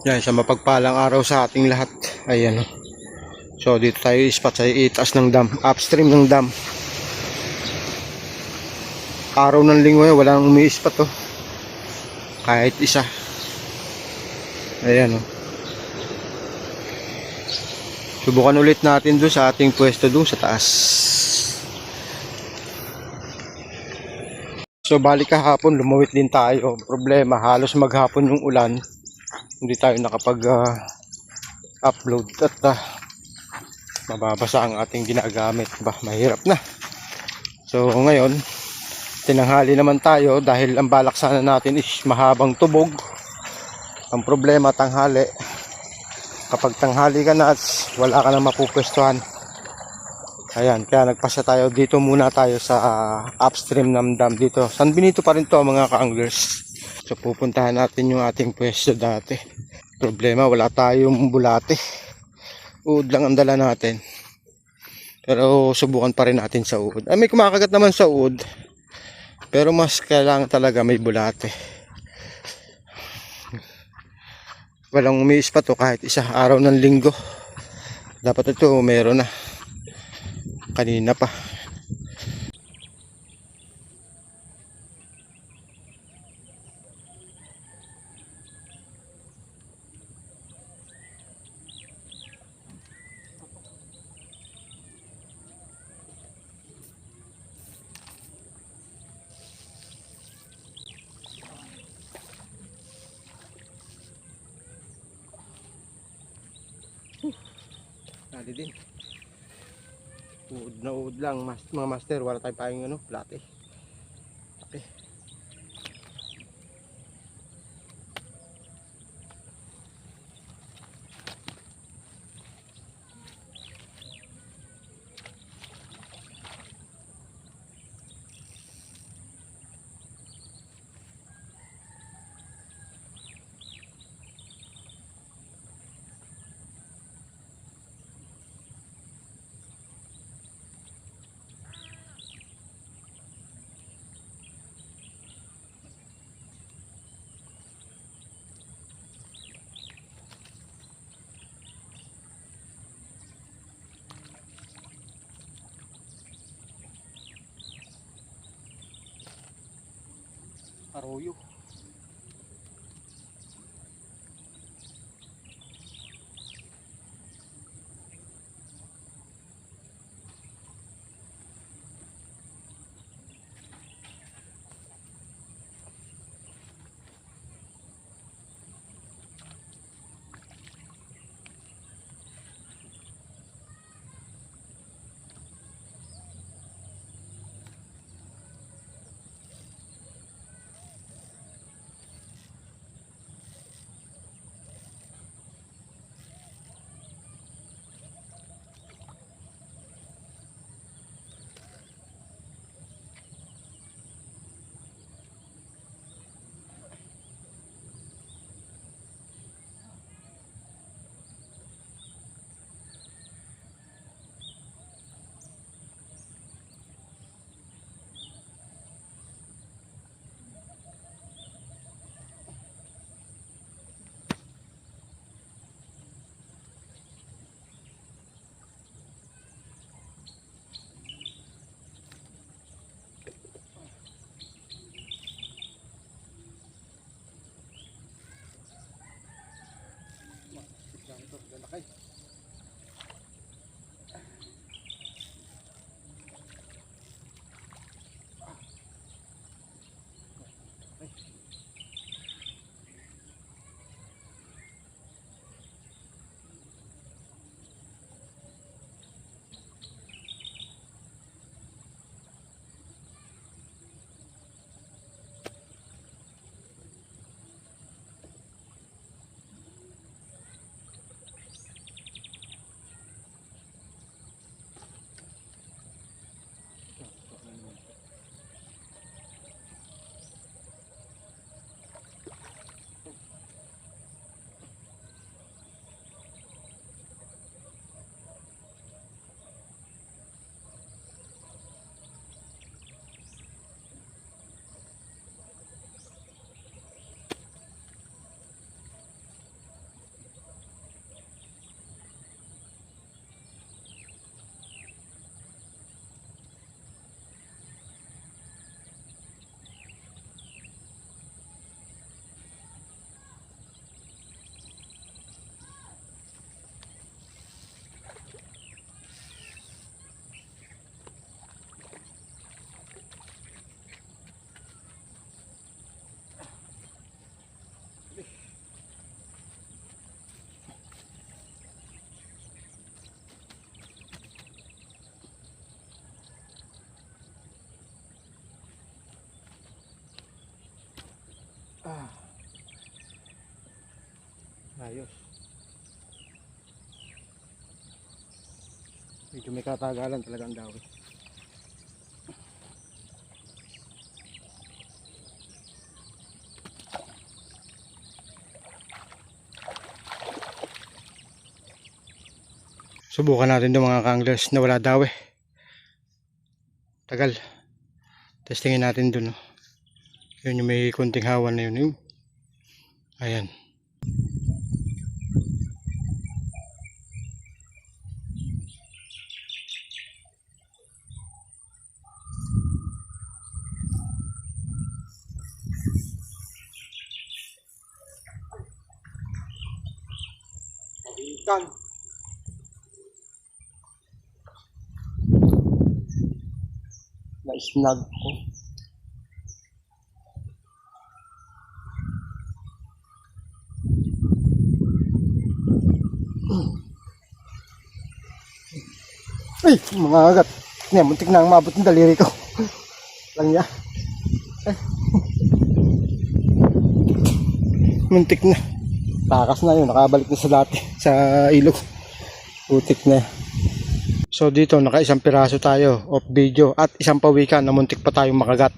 Yan, sa mapagpalang araw sa ating lahat. Ayan. So dito tayo ispat sa itaas ng dam, upstream ng dam. Araw ng linggo yun, walang umiispat to. Kahit isa. Ayan. Subukan ulit natin doon sa ating pwesto doon sa taas. So balik kahapon, lumawit din tayo. Problema, halos maghapon yung ulan. Hindi tayo nakapag-upload at mababasa ang ating ginagamit. Mahirap na. So ngayon, tinanghali naman tayo dahil ang balak sana natin is mahabang tubog. Ang problema, tanghali. Kapag tanghali ka na, wala ka na mapupwestuhan. Ayan, kaya nagpasya tayo dito muna tayo sa upstream ng dam dito. San Benito pa rin to mga ka-anglers. So pupuntahan natin yung ating pwesto dati. Problema, wala tayong bulate. Uod lang ang dala natin. Pero subukan pa rin natin sa uod. May kumakagat naman sa uod. Pero mas kailangan talaga may bulate. Walang umiis pa to kahit isa araw ng linggo. Dapat ito meron na. Kanina pa. Dali din. Uod na uod lang mga master. Wala tayong pahing plate. Okay. Arroyo. Ayos. Medyo may katagalan talaga ang dawi. Subukan natin itong mga kanglers na wala daw eh. Tagal. Testingin natin dun. Oh. Yun yung may konting hawan na yun. Ayan. Mabitan. Na-snag ko. Ay, mga agat. Yan, muntik na ang mabot ng daliri ko. Lang niya. Ay. Muntik na. Takas na yun. Nakabalik na sa dati. Sa ilog. Putik na. So dito, naka-isang piraso tayo off video. At isang pawikan na muntik pa tayong makagat.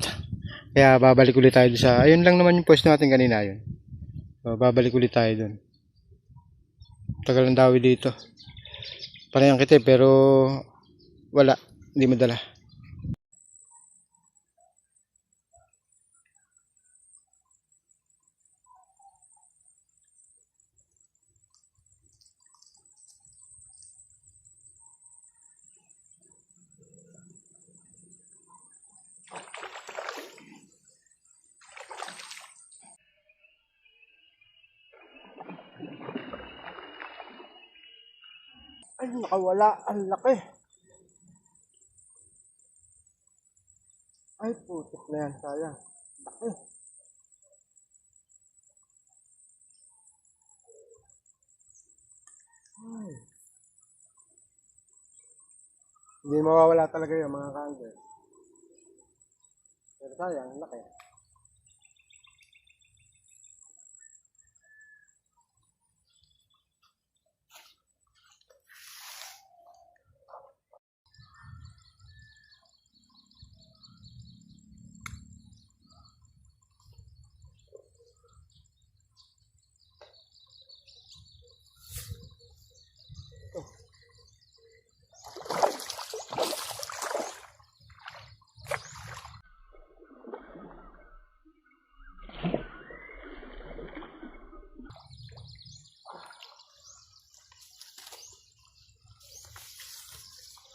Kaya babalik ulit tayo sa... Ayun lang naman yung pwesto natin kanina yun. So, babalik ulit tayo dun. Tagal ng dawi dito. Parang kita pero... Wala, hindi madala. Ay, nakawala. Ang laki. Ay, putik na yan. Sayang. Laki. Ay. Hindi mawawala talaga yun, mga kaangger. Pero sayang, laki.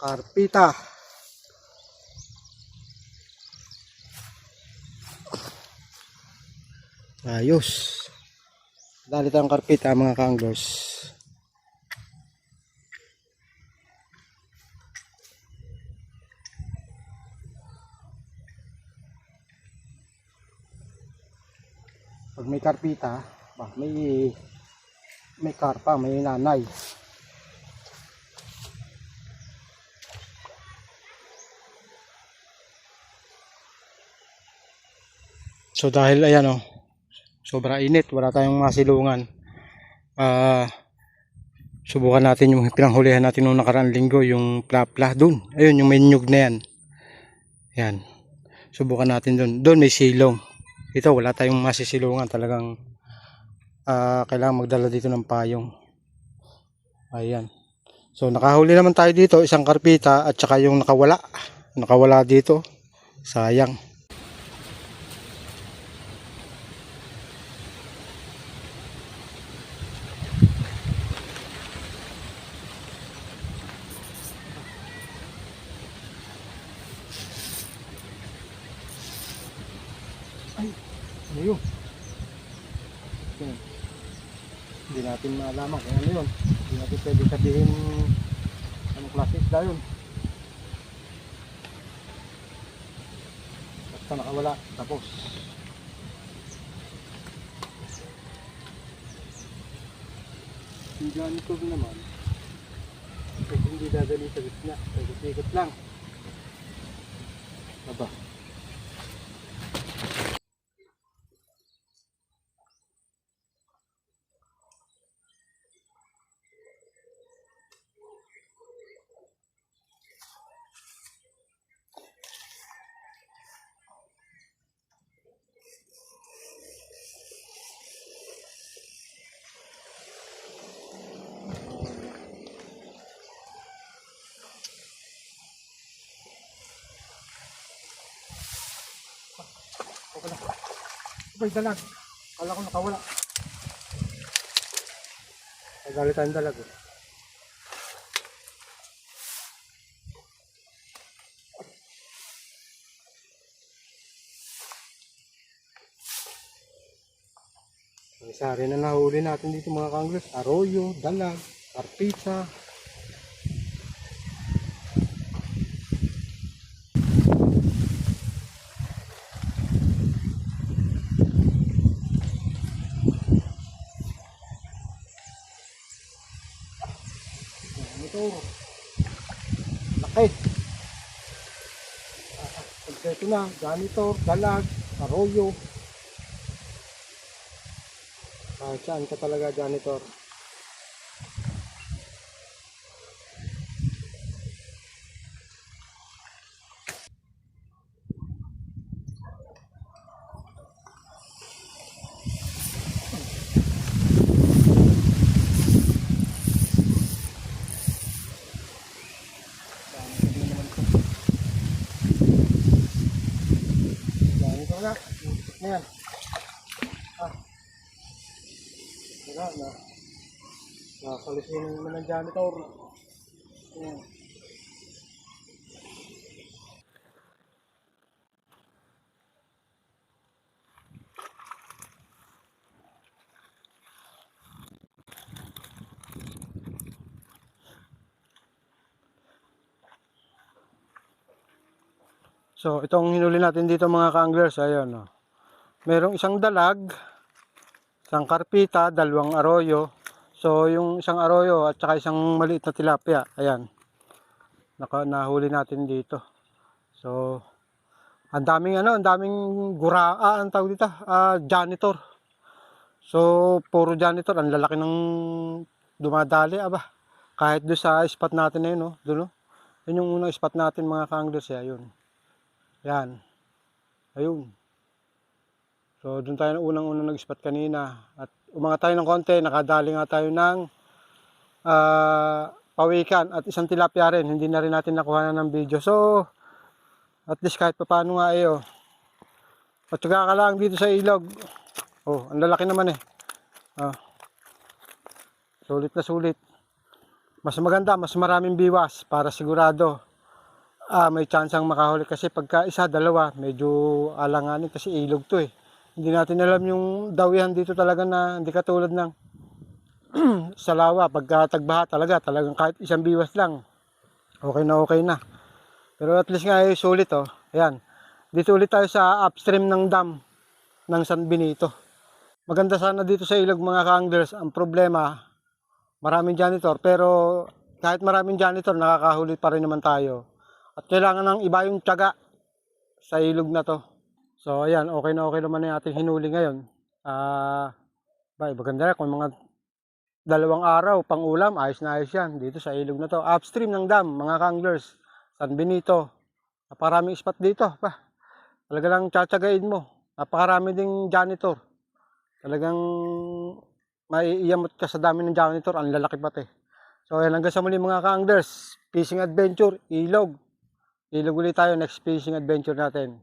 Karpita. Ayos. Dali tayong karpita mga kaanglers. Pag may karpita, may karpa, may nanay. So dahil ayan oh, sobra init, wala tayong masilungan. Subukan natin yung pinanghulihan natin nung nakaraang linggo, yung plapla dun. Ayun, yung may nyug na yan. Yan. Subukan natin dun. Dun may silong. Ito wala tayong masisilungan, talagang kailangan magdala dito ng payong. Ayan. So nakahuli naman tayo dito, isang karpita at saka yung nakawala. Nakawala dito. Sayang. Ay, ano yun? Hindi natin maalaman kung ano yun. Hindi natin pwede sabihin anong klase isda yun. Basta nakawala, tapos. Yung ganito naman, kasi hindi dadali sa gitna, ikot lang. Aba. May dalag. Kala ko nakawala. Nagalit tayong dalag eh. Ang isa rin na nahuli natin dito mga kanglers. Arroyo, dalag, karpita. Ito. Laki. Ito na. Janitor, dalag, arroyo. Saan ka talaga janitor? Janitor na. Na yan. Wala na. Nakalisunan naman ng janitor. Ayan. So, itong hinuli natin dito mga ka-anglers, ayun, oh. Merong isang dalag, isang karpita, dalawang arroyo. So, yung isang arroyo at saka isang maliit na tilapia, ayan. Nahuli natin dito. So, ang daming ang tawag dito, janitor. So, puro janitor, ang lalaki ng dumadali, aba. Kahit doon sa spot natin na yun, no? Doon, no? Yun yung unang spot natin mga ka-anglers, ayun. Yan. Ayun. So, doon tayo unang-unang nag-spot kanina. At umangat tayo ng konti, nakadali nga tayo ng pawikan at isang tilapia rin. Hindi na rin natin nakuha na ng video. So, at least kahit paano nga eh, oh. Patsaga ka lang dito sa ilog. Oh, ang lalaki naman eh. Oh. Sulit na sulit. Mas maganda, mas maraming biwas para sigurado may chance ang makahuli. Kasi pagka isa, dalawa, medyo alanganin kasi ilog to eh. Hindi natin alam yung dawihan dito talaga na hindi katulad ng Salawa. Pagka tagbaha talagang kahit isang biwas lang, okay na. Pero at least nga sulit oh. Ayan. Dito ulit tayo sa upstream ng dam ng San Benito. Maganda sana dito sa ilog mga ka-anglers. Ang problema, maraming janitor. Pero kahit maraming janitor, nakakahuli pa rin naman tayo. At kailangan ng iba yung tiyaga sa ilog na to. So ayan, okay naman yung ating hinuli ngayon. Maganda na kung mga 2 araw pang ulam, ayos na ayos yan dito sa ilog na to. Upstream ng dam mga ka-anglers, San Benito. Napakaraming spot dito. Talaga lang tsatsagain mo. Napakarami ding janitor. Talagang maiiyamot ka sa dami ng janitor. Ang lalaki pati. So ayan, hanggang sa muli mga ka-anglers. Fishing adventure, ilog. Ilog ulit tayo next fishing adventure natin.